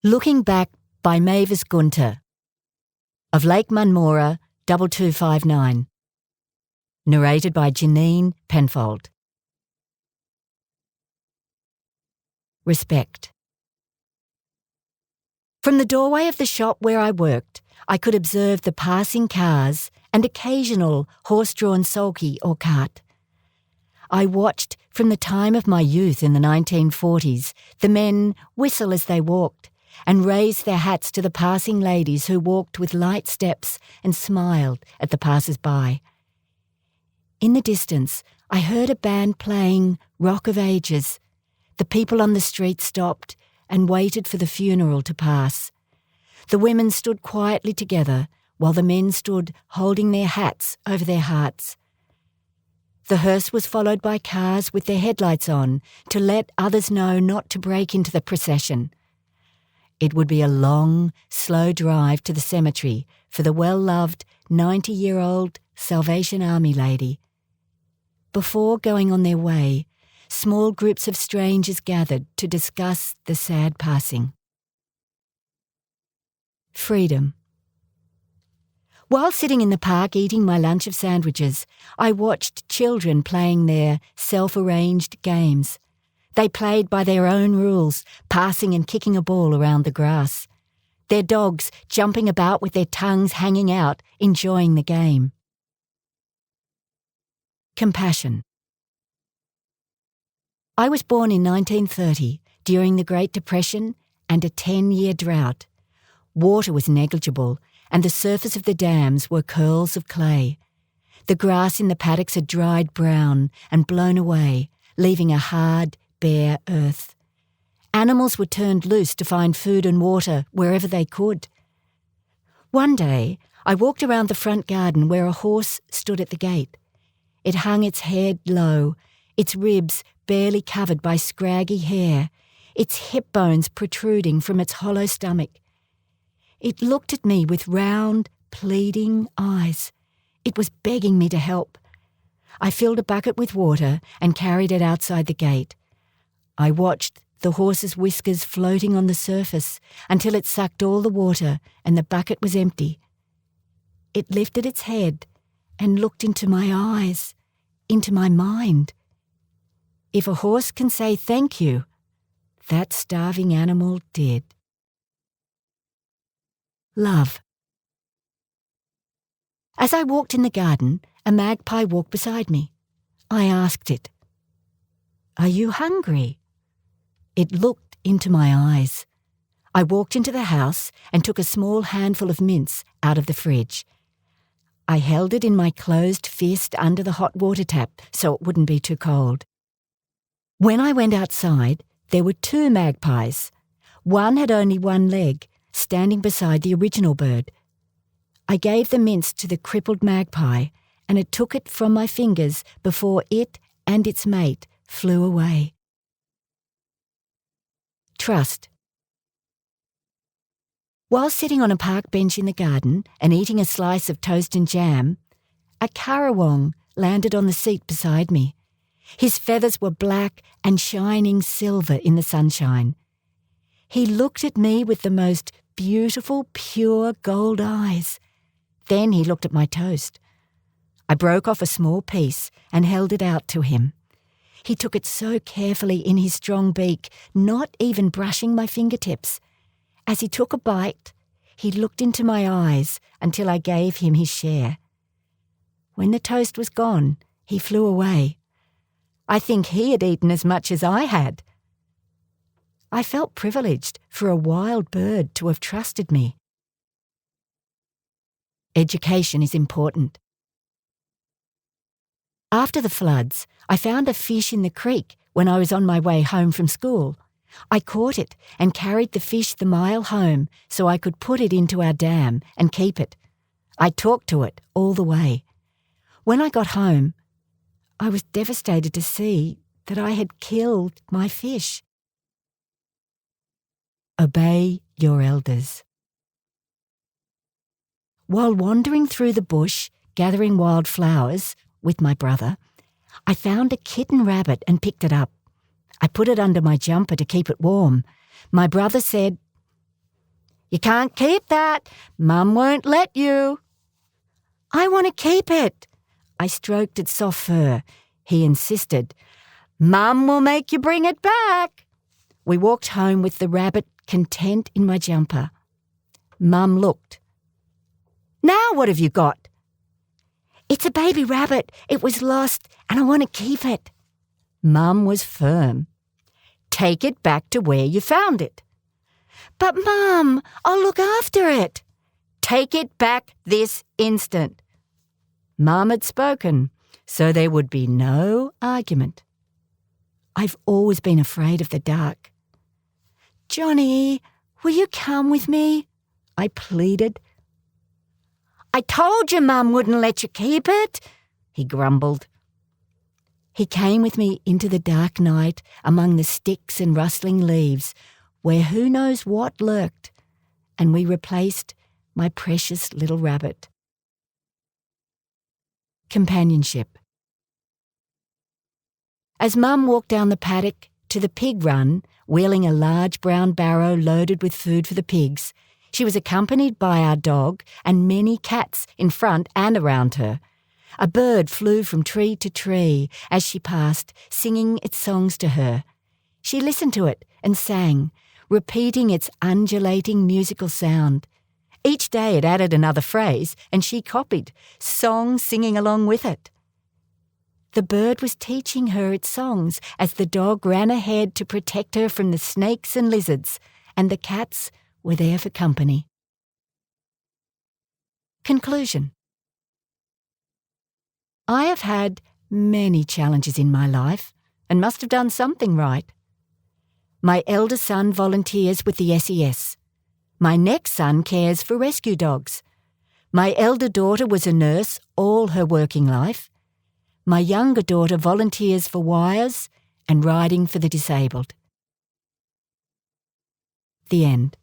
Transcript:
Looking Back by Mavis Gunter. Of Lake Munmora, 2259. Narrated by Janine Penfold. Respect. From the doorway of the shop where I worked, I could observe the passing cars and occasional horse-drawn sulky or cart. I watched from the time of my youth in the 1940s the men whistle as they walked and raise their hats to the passing ladies who walked with light steps and smiled at the passers-by. In the distance, I heard a band playing Rock of Ages. The people on the street stopped and waited for the funeral to pass. The women stood quietly together while the men stood holding their hats over their hearts. The hearse was followed by cars with their headlights on to let others know not to break into the procession. It would be a long, slow drive to the cemetery for the well-loved 90-year-old Salvation Army lady. Before going on their way, small groups of strangers gathered to discuss the sad passing. Freedom. While sitting in the park eating my lunch of sandwiches, I watched children playing their self-arranged games. They played by their own rules, passing and kicking a ball around the grass. Their dogs jumping about with their tongues hanging out, enjoying the game. Compassion. I was born in 1930, during the Great Depression and a 10-year drought. Water was negligible, and the surface of the dams were curls of clay. The grass in the paddocks had dried brown and blown away, leaving a hard, bare earth. Animals were turned loose to find food and water wherever they could. One day, I walked around the front garden where a horse stood at the gate. It hung its head low, its ribs barely covered by scraggy hair, its hip bones protruding from its hollow stomach. It looked at me with round, pleading eyes. It was begging me to help. I filled a bucket with water and carried it outside the gate. I watched the horse's whiskers floating on the surface until it sucked all the water and the bucket was empty. It lifted its head and looked into my eyes, into my mind. If a horse can say thank you, that starving animal did. Love. As I walked in the garden, a magpie walked beside me. I asked it, "Are you hungry?" It looked into my eyes. I walked into the house and took a small handful of mince out of the fridge. I held it in my closed fist under the hot water tap so it wouldn't be too cold. When I went outside, there were two magpies. One had only one leg, standing beside the original bird. I gave the mince to the crippled magpie, and it took it from my fingers before it and its mate flew away. Trust. While sitting on a park bench in the garden and eating a slice of toast and jam, a currawong landed on the seat beside me. His feathers were black and shining silver in the sunshine. He looked at me with the most beautiful, pure gold eyes. Then he looked at my toast. I broke off a small piece and held it out to him. He took it so carefully in his strong beak, not even brushing my fingertips. As he took a bite, he looked into my eyes until I gave him his share. When the toast was gone, he flew away. I think he had eaten as much as I had. I felt privileged for a wild bird to have trusted me. Education is important. After the floods, I found a fish in the creek when I was on my way home from school. I caught it and carried the fish the mile home so I could put it into our dam and keep it. I talked to it all the way. When I got home, I was devastated to see that I had killed my fish. Obey your elders. While wandering through the bush, gathering wildflowers with my brother, I found a kitten rabbit and picked it up. I put it under my jumper to keep it warm. My brother said, You can't keep that. Mum won't let you. I want to keep it. I stroked its soft fur. He insisted. Mum will make you bring it back. We walked home with the rabbit content in my jumper. Mum looked. Now what have you got? It's a baby rabbit. It was lost and I want to keep it. Mum was firm. Take it back to where you found it. But Mum, I'll look after it. Take it back this instant. Mum had spoken, so there would be no argument. I've always been afraid of the dark. Johnny, will you come with me? I pleaded. I told you Mum wouldn't let you keep it, he grumbled. He came with me into the dark night among the sticks and rustling leaves, where who knows what lurked, and we replaced my precious little rabbit. Companionship. As Mum walked down the paddock to the pig run, wheeling a large brown barrow loaded with food for the pigs, she was accompanied by our dog and many cats in front and around her. A bird flew from tree to tree as she passed, singing its songs to her. She listened to it and sang, repeating its undulating musical sound. Each day it added another phrase, and she copied, song singing along with it. The bird was teaching her its songs as the dog ran ahead to protect her from the snakes and lizards, and the cats were there for company. Conclusion. I have had many challenges in my life and must have done something right. My elder son volunteers with the SES. My next son cares for rescue dogs. My elder daughter was a nurse all her working life. My younger daughter volunteers for wires and riding for the disabled. The end.